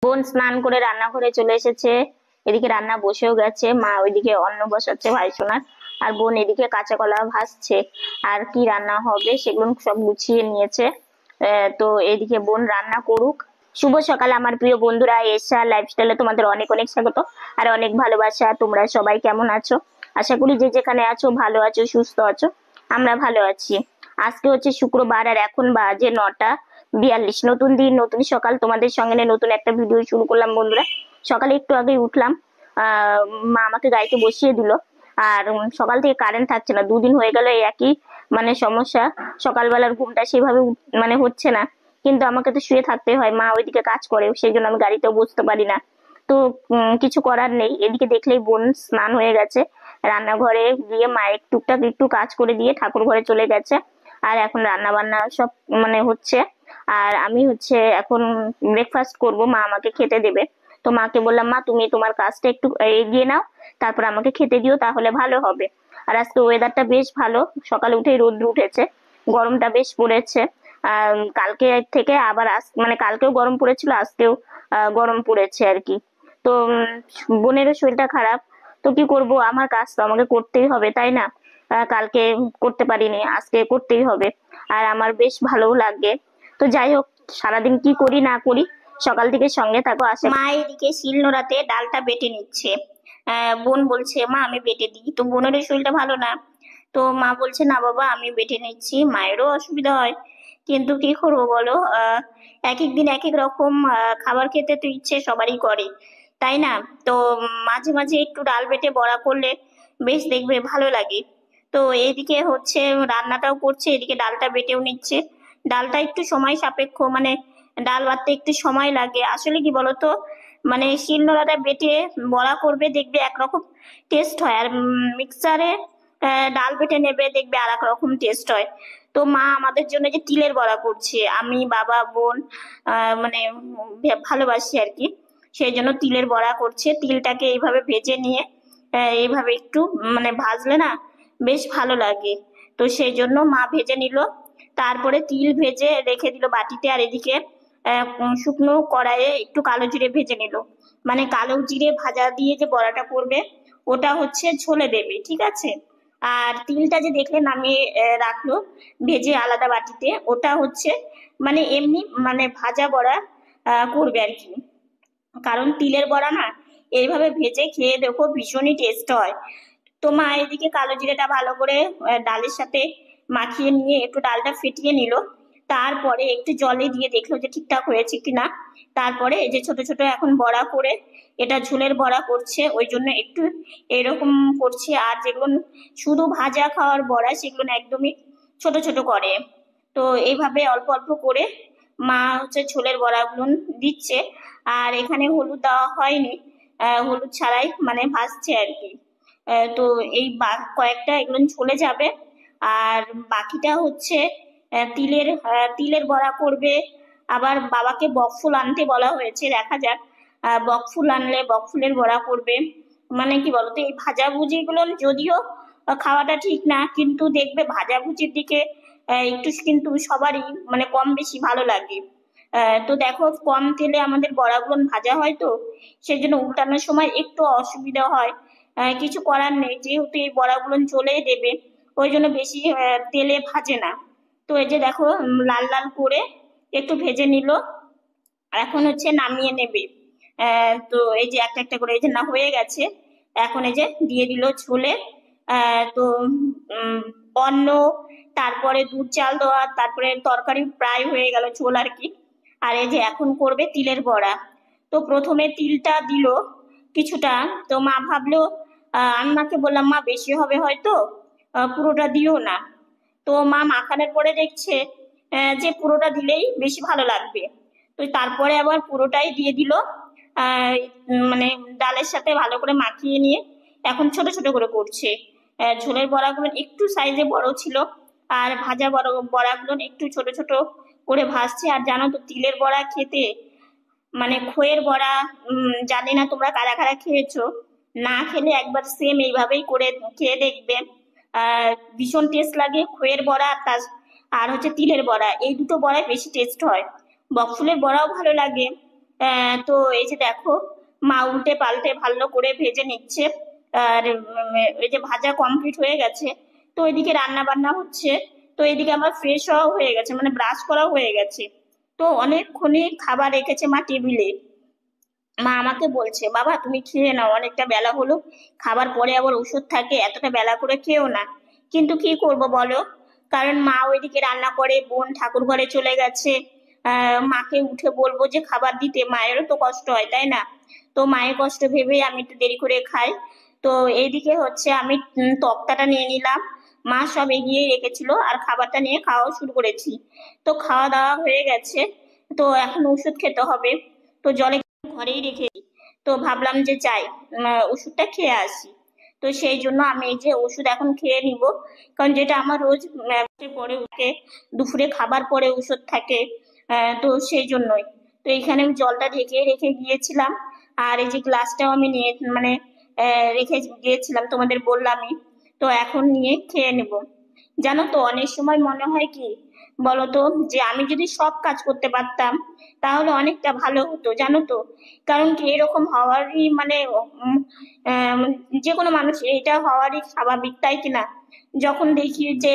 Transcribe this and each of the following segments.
বোন স্নান করে রান্নাঘরে চলে এসেছে। এদিকে রান্না বসেও গেছে, মা ওইদিকে অন্ন বসাচ্ছে ভাই সোনার, আর বোন এদিকে কাঁচা কলা ভাজছে। আর কি রান্না হবে সেগুলো সব গুছিয়ে নিয়েছে। তো এদিকে বোন রান্না করুক। শুভ সকাল আমার প্রিয় বন্ধুরা, এসা লাইফস্টাইলে তোমাদের অনেক অনেক স্বাগত আর অনেক ভালোবাসা। তোমরা সবাই কেমন আছো? আশা করি যে যেখানে আছো ভালো আছো, সুস্থ আছো। আমরা ভালো আছি। আজকে হচ্ছে শুক্রবার আর এখন বাজে 9:42। নতুন দিন নতুন সকাল, তোমাদের সঙ্গে নিয়ে নতুন একটা ভিডিও শুরু করলাম বন্ধুরা। সকালে একটু আগেই উঠলাম, মা আমাকে গাড়িতে বসিয়ে দিল। আর সকাল থেকে কারেন্ট থাকছে না, দুদিন হয়ে গেল এই একই সমস্যা। সকালবেলার ঘুমটা সেভাবে মানে হচ্ছে না, কিন্তু আমাকে তো শুয়ে থাকতে হয়, মা ওইদিকে কাজ করে, সেই জন্য আমি গাড়িতেও বসতে পারি না। তো কিছু করার নেই। এদিকে দেখলেই বোন স্নান হয়ে গেছে, রান্নাঘরে গিয়ে মায়ের টুকটাক একটু কাজ করে দিয়ে ঠাকুর ঘরে চলে গেছে। আর এখন রান্না বান্না সব হচ্ছে। আর আমি এখন ব্রেকফাস্ট করব, মা আমাকে খেতে দেবে। তো মাকে বললাম, মা তুমি তোমার কাজটা একটু এগিয়ে নাও, তারপর আমাকে খেতে দিও, তাহলে ভালো হবে। আর আজকে ওয়েদারটা বেশ ভালো, সকালে উঠেই রোদ্র উঠেছে, গরমটা বেশ পড়েছে। কালকে থেকে আবার কালকেও গরম পড়েছিল, আজকেও গরম পড়েছে আর কি। তো বোনেরও শরীরটা খারাপ, তো কি করব, আমার কাজ তো আমাকে করতেই হবে তাই না? কালকে করতে পারিনি, আজকে করতেই হবে। আর আমার বেশ ভালোও লাগে। তো যাই হোক, সারাদিন কি করি না করি, সকাল থেকে সঙ্গে থাকো। আসে মা এদিকে শিলনোড়াতে ডালটা বেটে নিচ্ছে। বোন বলছে, মা আমি বেটে দিই, তো বোনেরও শরীরটা ভালো না। তো মা বলছে, না বাবা আমি বেটে নিচ্ছি। মায়েরও অসুবিধা হয়, কিন্তু কি করবো বলো, এক এক দিন এক এক রকম খাবার খেতে তো ইচ্ছে সবারই করে, তাই না? তো মাঝে মাঝে একটু ডাল বেটে বড়া করলে বেশ দেখবে ভালো লাগে। তো এদিকে রান্নাটাও করছে, এদিকে ডালটা বেটেও নিচ্ছে। ডালটা একটু সময় সাপেক্ষ, ডাল বাটতে একটু সময় লাগে। আসলে কি বলতো, শিলনোড়াটা বেটে বড়া করবে দেখবে একরকম টেস্ট হয়, আর মিক্সারে ডাল বেটে নেবে দেখবে আর এক রকম টেস্ট হয়। তো মা আমাদের জন্য যে তিলের বড়া করছে, আমি বাবা বোন ভালোবাসি আর কি, সেই জন্য তিলের বড়া করছে। তিলটাকে এইভাবে ভেজে নিয়ে এইভাবে একটু ভাজলে না বেশ ভালো লাগে। তো সেই জন্য মা ভেজে নিল, তারপরে তিল ভেজে রেখে দিল বাটিতে। আর এদিকে শুকনো কড়াইয়ে একটু কালো জিরে ভেজে নিল। কালো জিরে ভাজা দিয়ে যে বড়াটা করবে ওটা ঝোলে দেবে, ঠিক আছে? আর তিলটা যে দেখলে নামিয়ে রাখলো ভেজে আলাদা বাটিতে, ওটা এমনি ভাজা বড়া করবে আর কি। কারণ তিলের বড়া না এইভাবে ভেজে খেয়ে দেখো ভীষণই টেস্ট হয়। তো মা এদিকে কালো জিরেটা ভালো করে ডালের সাথে মাখিয়ে নিয়ে একটু ডালটা ফেটিয়ে নিল। তারপরে একটু জলে দিয়ে দেখলো যে ঠিকঠাক হয়েছে কিনা। তারপরে এই যে ছোট ছোট এখন বড়া করে, এটা ঝোলের বড়া করছে, ওই জন্য একটু এরকম করছে। আর যেগুলো শুধু ভাজা খাওয়ার বড়া সেগুলো না একদমই ছোট ছোট করে। তো এইভাবে অল্প অল্প করে মা ঝোলের বড়াগুলো দিচ্ছে। আর এখানে হলুদ দেওয়া হয়নি, হলুদ ছাড়াই ভাজছে আর কি। তো এই কয়েকটা এগুলো চলে যাবে। আর বাকিটা তিলের বড়া করবে। আবার বাবাকে বকফুল আনতে বলা হয়েছে, দেখা যাক বকফুল আনলে বকফুলের বড়া করবে। কি বলতো, এই ভাজাভুজি গুলো যদিও খাওয়াটা ঠিক না, কিন্তু দেখবে ভাজাভুজির দিকে একটু কিন্তু সবারই কম বেশি ভালো লাগে। তো দেখো, কম তেলে আমাদের বড়াগুলো ভাজা হয়, তো সেই জন্য উল্টানোর সময় একটু অসুবিধা হয়। কিছু করার নেই, যেহেতু এই বড়াগুলো চলেই দেবে, ওই জন্য বেশি তেলে ভাজে না। তো এই যে দেখো লাল লাল করে একটু ভেজে নিল, এখন নামিয়ে নেবে। তো এই যে একটা একটা করে এই যে না হয়ে গেছে, এখন এই যে দিয়ে দিল ঝোলে। তো অন্ন, তারপরে দুধ চাল দেওয়া, তারপরে তরকারি প্রায় হয়ে গেল, ঝোল আর কি। আর এই যে এখন করবে তিলের বড়া। তো প্রথমে তিলটা দিল কিছুটা, তো মা ভাবলো, আমি মাকে বললাম, মা বেশি হবে হয়তো, পুরোটা দিও না। তো মা মাখানোর পরে দেখছে যে পুরোটা দিলেই বেশি ভালো লাগবে। তো তারপরে আবার পুরোটাই দিয়ে দিল। আহ ডালের সাথে ভালো করে মাখিয়ে নিয়ে এখন ছোট ছোট করে করছে। ঝোলের বড়াগুলো একটু সাইজে বড় ছিল, আর ভাজা বড়াগুলো একটু ছোট ছোট করে ভাজছে। আর জানো তো তিলের বড়া খেতে খইয়ের বড়া, জানি না তোমরা কারা কারা খেয়েছো, না খেলে একবার সেম এইভাবেই করে খেয়ে দেখবে। ভীষণ টেস্ট লাগে খইয়ের বড়া আর তিলের বড়া, এই দুটো বড়াই বেশি টেস্ট হয়। বকফুলের বড়াও ভালো লাগে, তো এই যে দেখো, মা উল্টে পাল্টে ভালো করে ভেজে নিচ্ছে। আর এই যে ভাজা কমপ্লিট হয়ে গেছে, তো এদিকে রান্না বান্না হচ্ছে। তো এদিকে আমার ফ্রেশ হওয়া হয়ে গেছে, মানে ব্রাশ করাও হয়ে গেছে। তো অনেকক্ষণই খাবার রেখেছে মা টেবিলে। মা আমাকে বলছে, বাবা তুমি খেয়ে নাও, অনেকটা বেলা হলো, খাবার পরে আবার ওষুধ থাকে, এতটা বেলা করে খেও না। কিন্তু কি করব বলো, কারণ মা ওইদিকে রান্না করে, বোন ঠাকুর ঘরে চলে গেছে। মাকে উঠে বলবো যে খাবার দিতে, মায়েরও তো কষ্ট হয় তাই না? তো মায়ের কষ্ট ভেবেই আমি একটু দেরি করে খাই। তো এইদিকে হচ্ছে আমি তক্তাটা নিয়ে নিলাম, মা সব এগিয়ে রেখেছিল, আর খাবারটা নিয়ে খাওয়া শুরু করেছি। তো খাওয়া দাওয়া হয়ে গেছে, তো এখন ওষুধ খেতে হবে। তো জলে ঘরেই রেখেছি, তো ভাবলাম যে যাই ওষুধটা খেয়ে আসি। তো সেই জন্য আমি এই যে ওষুধ এখন খেয়ে নিব, কারণ যেটা আমার রোজ পরে উঠে দুপুরে খাবার পরে ওষুধ থাকে। তো সেই জন্যই। তো এখানে আমি জলটা ঢেকে রেখে গিয়েছিলাম, আর এই যে গ্লাসটাও আমি নিয়ে মানে রেখে গিয়েছিলাম, তোমাদের বললামই। তো এখন নিয়ে খেয়ে নেব। জানো তো, অনেক সময় মনে হয় কি বলতো, যে আমি যদি সব কাজ করতে পারতাম তাহলে অনেকটা ভালো হতো, জানো তো। কারণ কি, এরকম হওয়ারই মানে যে কোনো মানুষ এটা হওয়ারই স্বাভাবিক, তাই কিনা? যখন দেখি যে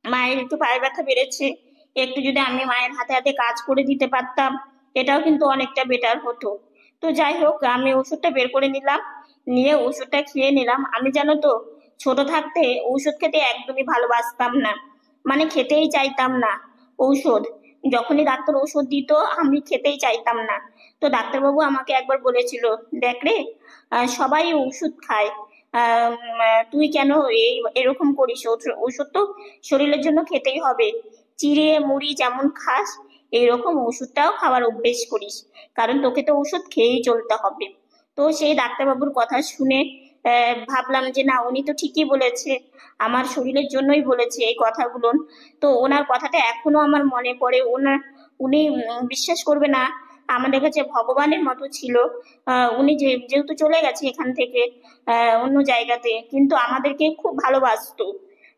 মায়ের একটু পায়ে ব্যথা বেড়েছে, একটু যদি আমি মায়ের হাতে হাতে কাজ করে দিতে পারতাম, এটাও কিন্তু অনেকটা বেটার হতো। তো যাই হোক, আমি ওষুধটা বের করে নিলাম, নিয়ে ওষুধটা খেয়ে নিলাম। আমি জানো তো, ছোট থাকতে ঔষধ খেতে একদমই ভালোবাসতাম না, মানে খেতেই চাইতাম না ঔষধ। যখনই ডাক্তার ওষুধ দিত আমি খেতেই চাইতাম না। তো ডাক্তারবাবু আমাকে একবার বলেছিল, দেখ রে, সবাই ওষুধ খায়, তুই কেন এরকম করিস? ওষুধ তো শরীরের জন্য খেতেই হবে, চিড়ে মুড়ি যেমন খাস এইরকম ওষুধটাও খাওয়ার অভ্যেস করিস, কারণ তোকে তো ওষুধ খেয়েই চলতে হবে। তো সেই ডাক্তারবাবুর কথা শুনে ভাবলাম যে না, উনি তো ঠিকই বলেছে, আমার শরীরের জন্যই বলেছে এই কথাগুলো। তো ওনার কথাটা এখনো আমার মনে পড়ে। উনি বিশ্বাস করবে না, আমাদের কাছে ভগবানের মতো ছিল। উনি যেহেতু চলে গেছে এখান থেকে অন্য জায়গাতে, কিন্তু আমাদেরকে খুব ভালোবাসতো,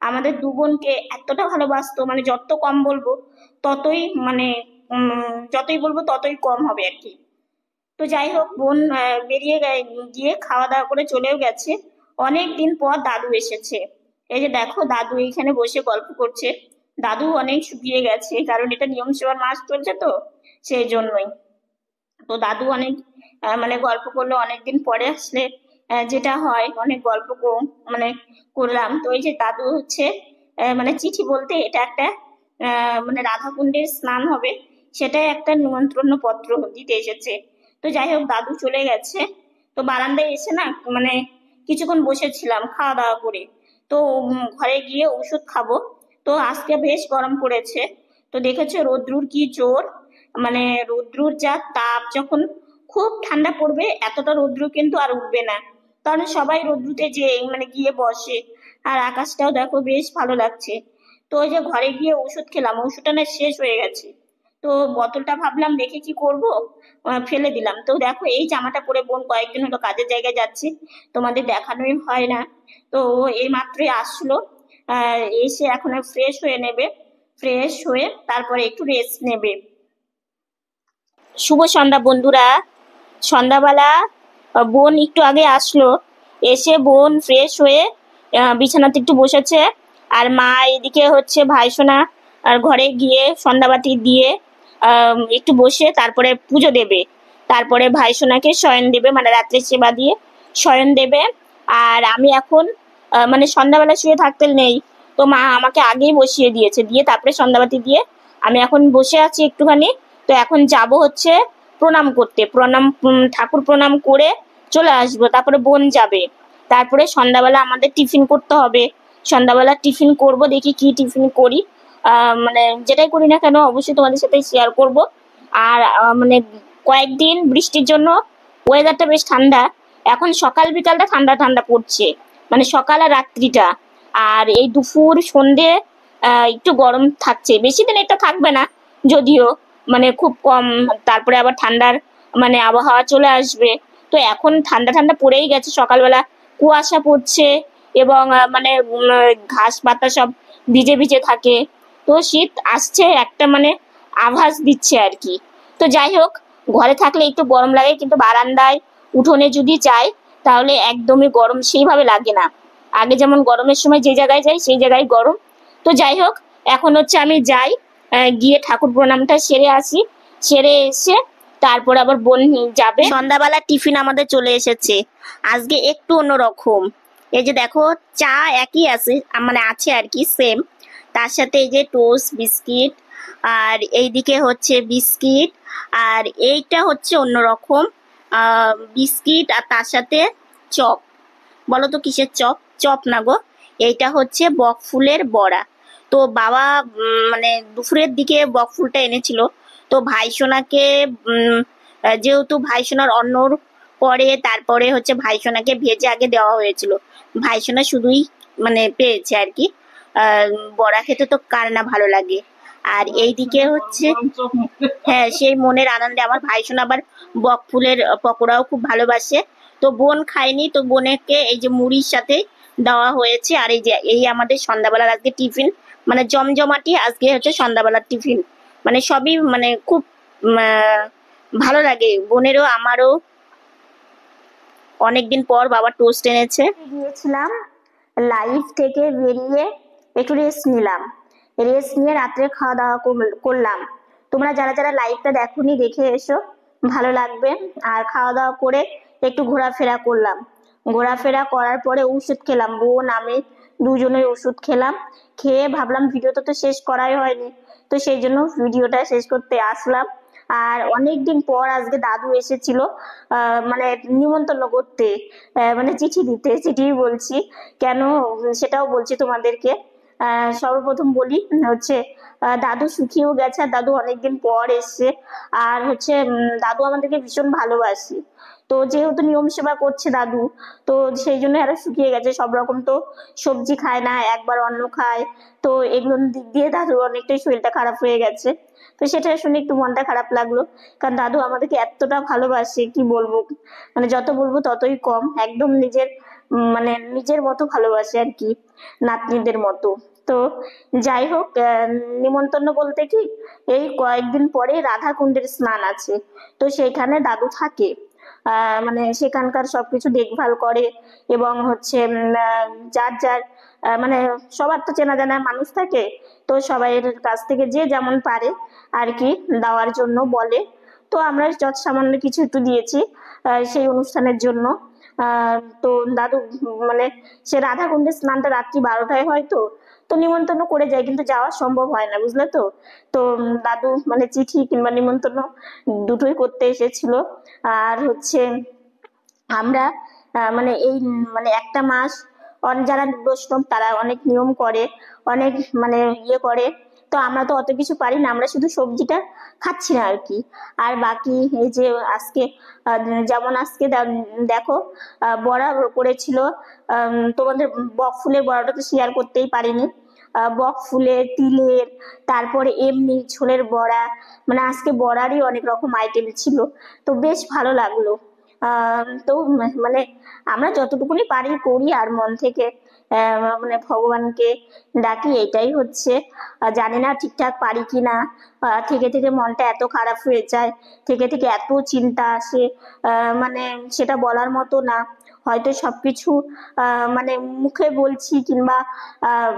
আমাদের দু বোনকে এতটা ভালোবাসতো, মানে যত কম বলবো ততই মানে যতই বলবো ততই কম হবে আর কি। তো যাই হোক, বোন বেরিয়ে গিয়ে খাওয়া দাওয়া করে চলেও গেছে। অনেক দিন পর দাদু এসেছে। এই যে দেখো, দাদু এইখানে বসে গল্প করছে। দাদু অনেক শুকিয়ে গেছে, কারণ এটা নিয়ম সেবার মাস চলছে তো, সেই জন্যই। তো দাদু অনেক মানে গল্প করলো, অনেকদিন পরে আসলে যেটা হয়, অনেক গল্প মানে করলাম। তো এই যে দাদু হচ্ছে মানে চিঠি বলতে এটা একটা মানে রাধা কুণ্ডের স্নান হবে, সেটাই একটা নিমন্ত্রণ পত্র দিতে এসেছে। তো যাই হোক, দাদু চলে গেছে। তো বারান্দায় এসে না মানে কিছুক্ষণ বসেছিলাম খাওয়া দাওয়া করে। তো ঘরে গিয়ে ওষুধ খাবো। তো আজকে বেশ গরম পড়েছে। তো দেখেছো রৌদ্রুর কি জোর, মানে রৌদ্রুর যা তাপ, যখন খুব ঠান্ডা পড়বে এতটা রৌদ্র কিন্তু আর উঠবে না, কারণ সবাই রৌদ্রুতে যে মানে গিয়ে বসে। আর আকাশটাও দেখো বেশ ভালো লাগছে। তো ওই যে ঘরে গিয়ে ওষুধ খেলাম, ওষুধটা না শেষ হয়ে গেছে। তো বোতলটা ভাবলাম রেখে কি করব, ফেলে দিলাম। তো দেখো, এই জামাটা পরে বোন কয়েকদিন হলো কাজের জায়গায় যাচ্ছে, তোমাদের দেখানোই হয় না। তো ও এই মাত্রই আসলো, এসে এখন ফ্রেশ হয়ে নেবে, ফ্রেশ হয়ে তারপরে একটু রেস্ট নেবে। শুভ সন্ধ্যা বন্ধুরা। সন্ধ্যাবেলা বোন একটু আগে আসলো, এসে বোন ফ্রেশ হয়ে বিছানাতে একটু বসেছে। আর মা এদিকে হচ্ছে ভাইসোনা আর ঘরে গিয়ে সন্ধ্যাবাতি দিয়ে একটু বসে তারপরে পুজো দেবে, তারপরে ভাইসোনাকে শয়ন দেবে, মানে রাত্রে সেবা দিয়ে শয়ন দেবে। আর আমি এখন মানে সন্ধ্যাবেলা শুয়ে থাকতে নেই, তো মা আমাকে আগেই বসিয়ে দিয়েছে, দিয়ে তারপরে সন্ধ্যাবাতি দিয়ে আমি এখন বসে আছি একটুখানি। তো এখন যাব হচ্ছে প্রণাম করতে, ঠাকুর প্রণাম করে চলে আসবো, তারপরে বোন যাবে। তারপরে সন্ধ্যাবেলা আমাদের টিফিন করতে হবে, সন্ধ্যাবেলা টিফিন করব, দেখি কি টিফিন করি। মানে যেটাই করি না কেন অবশ্যই তোমাদের সাথে শেয়ার করব। আর মানে কয়েকদিন বৃষ্টির জন্য ওয়েদারটা বেশ ঠান্ডা, এখন সকাল বিকালটা ঠান্ডা ঠান্ডা পড়ছে, মানে সকাল আর রাত্রিটা। আর এই দুপুর সন্ধে একটু গরম থাকছে, বেশি দিন এটা থাকবে না যদিও, মানে খুব কম। তারপরে আবার ঠান্ডার মানে আবহাওয়া চলে আসবে। তো এখন ঠান্ডা ঠান্ডা পড়েই গেছে, সকালবেলা কুয়াশা পড়ছে, এবং মানে ঘাস পাতা সব ভিজে ভিজে থাকে। তো শীত আসছে একটা মানে আভাস দিচ্ছে আর কি। তো যাই হোক, ঘরে থাকলে একটু গরম লাগে, কিন্তু বারান্দায় উঠোনে যদি যাই তাহলে একদমই গরম সেইভাবে লাগে না। আগে যেমন গরমের সময় যে জায়গায় যাই সেই জায়গায় গরম। তো যাই হোক, এখন হচ্ছে আমি যাই, গিয়ে ঠাকুর প্রণামটা সেরে আসি। সেরে এসে তারপর আবার বোন যাবে। সন্ধ্যাবেলা টিফিন আমাদের চলে এসেছে, আজকে একটু অন্যরকম। এই যে দেখো, চা একই আছে, মানে আছে আর কি সেম, তার সাথে এই যে টোস্ট বিস্কিট, আর এইদিকে হচ্ছে বিস্কিট, আর এইটা হচ্ছে অন্যরকম বিস্কিট, আর তার সাথে চপ। বলো তো কিসের চপ? চপ না গো, এইটা হচ্ছে বকফুলের বড়া। তো বাবা মানে দুপুরের দিকে বকফুলটা এনেছিল। তো ভাইসোনাকে যেহেতু ভাইসোনার অন্নর পরে তারপরে হচ্ছে ভাইসোনাকে ভেজে আগে দেওয়া হয়েছিল, ভাইসোনা শুধুই মানে পেয়েছে আর কি। আহ বড়া খেতে তো কার না ভালো লাগে। আর এইদিকে হচ্ছে, হ্যাঁ, সেই মনের আনন্দে আমার ভাইসোনা আবার বকফুলের পকোড়াও খুব ভালোবাসে। তো বোন খায়নি, তো বোনকে এই যে মুড়ির সাথে দেওয়া হয়েছে। আর এই যে এই আমাদের সন্ধ্যাবেলার আজকে টিফিন, মানে জমজমাটি আজকে হচ্ছে সন্ধ্যাবেলার টিফিন। মানে সবই মানে খুব ভালো লাগে বোনেরও আমারও। অনেকদিন পর বাবা টোস্ট এনেছে। গিয়েছিলাম লাইভ থেকে বেরিয়ে একটু রেস্ট নিলাম, রেস্ট নিয়ে রাত্রে খাওয়া দাওয়া করলাম। তোমরা যারা যারা লাইভটা দেখোনি দেখে এসো, ভালো লাগবে। আর খাওয়া দাওয়া করে একটু ঘোরাফেরা করলাম, ঘোরাফেরা করার পরে ওষুধ খেলাম, বোন আমি দুজনের ওষুধ খেলাম। খেয়ে ভাবলাম ভিডিওটা তো শেষ করাই হয়নি, তো সেই জন্য ভিডিওটা শেষ করতে আসলাম। আর অনেকদিন পর আজকে দাদু এসেছিল মানে নিমন্ত্রণ করতে, মানে চিঠি দিতে, চিঠি বলছি কেন সেটাও বলছি তোমাদেরকে। সর্বপ্রথম বলি হচ্ছে দাদু শুকিয়েও গেছে, আর দাদু অনেকদিন পর এসছে। আর হচ্ছে দাদু আমাদেরকে ভীষণ ভালোবাসে। তো যেহেতু নিয়ম সেবা করছে দাদু, তো সেই জন্য আরো শুকিয়ে গেছে। সব রকম তো সবজি খায় না, একবার অন্ন খায়। তো এগুলোর দিক দিয়ে দাদুর অনেকটাই শরীরটা খারাপ হয়ে গেছে। তো সেটা শুনে একটু মনটা খারাপ লাগলো, কারণ দাদু আমাদেরকে এতটা ভালোবাসে কি বলবো, মানে যত বলবো ততই কম। একদম নিজের মানে নিজের মতো ভালোবাসে আর কি, নাতনিদের মতো। তো যাই হোক, নিমন্ত্রণ বলতে কি, এই কয়েকদিন পরে রাধা কুণ্ডের স্নান আছে, তো সেইখানে দাদু থাকে। মানে সেখানকার সবকিছু দেখভাল করে, এবং হচ্ছে যার যার মানে সবার তো চেনা জানা মানুষ থাকে, তো সবাইয়ের কাছ থেকে যে যেমন পারে আর কি দেওয়ার জন্য বলে। তো আমরা যত সামান্য কিছু একটু দিয়েছি সেই অনুষ্ঠানের জন্য। তো দাদু মানে সে রাধা কুণ্ডের স্নানটা রাত্রি 12টায় হয়, তো তো নিমন্ত্রণ করে যায়, কিন্তু যাওয়া সম্ভব হয় না, বুঝলে তো। তো দাদু মানে চিঠি কিংবা নিমন্ত্রণ দুটোই করতে এসেছিল। আর হচ্ছে আমরা মানে এই মানে একটা মাস যারা বৈষ্ণব তারা অনেক নিয়ম করে, অনেক মানে ইয়ে করে। তো আমরা তো অত কিছু পারি না, আমরা শুধু সবজিটা খাচ্ছি না আর কি। আর বাকি এই যে আজকে যেমন আজকে দেখো বড়া করেছিল। তোমাদের বক ফুলের বড়াটা তো শেয়ার করতেই পারিনি। বক ফুলের, তিলের, তারপরে এমনি ছোলের বড়া, মানে আজকে বড়ারই অনেক রকম আইটেম ছিল। তো বেশ ভালো লাগলো। তো মানে আমরা যতটুকুনি পারি করি, আর মন থেকে মানে ভগবানকে ডাকি, এটাই হচ্ছে। জানি না ঠিকঠাক পারি কিনা, থেকে থেকে মনটা এত খারাপ হয়ে যায়, থেকে থেকে এত চিন্তা আসে, মানে সেটা বলার মতো না। হয়তো সবকিছু মানে মুখে বলছি, কিংবা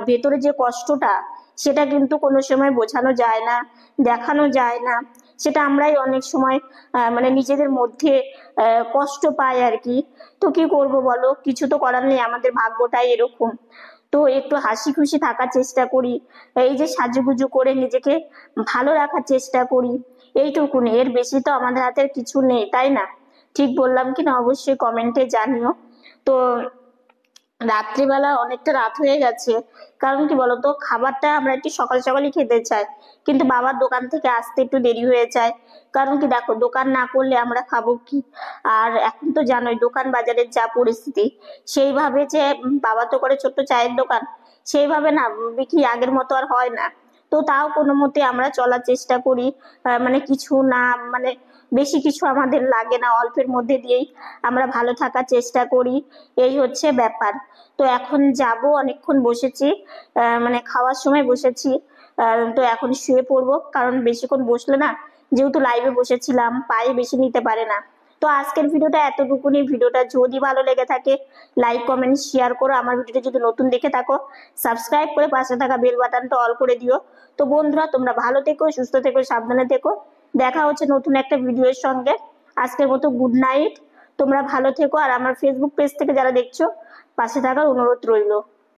ভেতরে যে কষ্টটা সেটা কিন্তু কোনো সময় বোঝানো যায় না, দেখানো যায় না। সেটা আমরাই অনেক সময় মানে নিজেদের মধ্যে কষ্ট পাই আর কি। তো কি করব বলো, কিছু তো করার নেই, আমাদের ভাগ্যটাই এরকম। তো একটু হাসি খুশি থাকার চেষ্টা করি, এই যে সাজুগুজু করে নিজেকে ভালো রাখার চেষ্টা করি, এইটুকুনি, এর বেশি তো আমাদের হাতের কিছু নেই, তাই না? ঠিক বললাম কি না অবশ্যই কমেন্টে জানিও। তো রাত্রিবেলা অনেকটা রাত হয়ে গেছে, কারণ কি বলতো, খাবারটা আমরা একটু সকাল সকালই খেতে চাই, কিন্তু বাবার দোকান থেকে আসতে একটু দেরি হয়ে যায়। কারণ কি দেখো, দোকান না করলে আমরা খাবো কি? আর এখন তো জানোই দোকান বাজারের যা পরিস্থিতি, সেইভাবে যে বাবা তো করে ছোট্ট চায়ের দোকান, সেইভাবে না বিক্রি আগের মতো আর হয় না। তো তাও কোনো মতে আমরা চলার চেষ্টা করি, মানে কিছু না, মানে বেশি কিছু আমাদের লাগে না, অল্পের মধ্যে দিয়েই আমরা ভালো থাকার চেষ্টা করি। এই হচ্ছে ব্যাপার। তো এখন যাব, অনেকক্ষণ বসেছি, মানে খাওয়ার সময় বসেছি। তো এখন শুয়ে পড়বো, কারণ বেশিক্ষণ বসলে না যেহেতু লাইভে বসেছিলাম পায়ে বেশি নিতে পারে না। তো আজকের ভিডিওটা এতটুকুনি। ভিডিওটা যদি ভালো লেগে থাকে লাইক কমেন্ট শেয়ার করো। আমার ভিডিওটা যদি নতুন দেখে থাকো সাবস্ক্রাইব করে পাশে থাকা বেল বাটনটা অল করে দিও। তো বন্ধুরা তোমরা ভালো থেকো, সুস্থ থেকো, সাবধানে থেকো। দেখা হচ্ছে নতুন একটা ভিডিওর সঙ্গে। আজকের মতো গুড নাইট। তোমরা ভালো থেকো, আর আমার ফেসবুক পেজ থেকে যারা দেখছো পাশে থাকার অনুরোধ রইলো।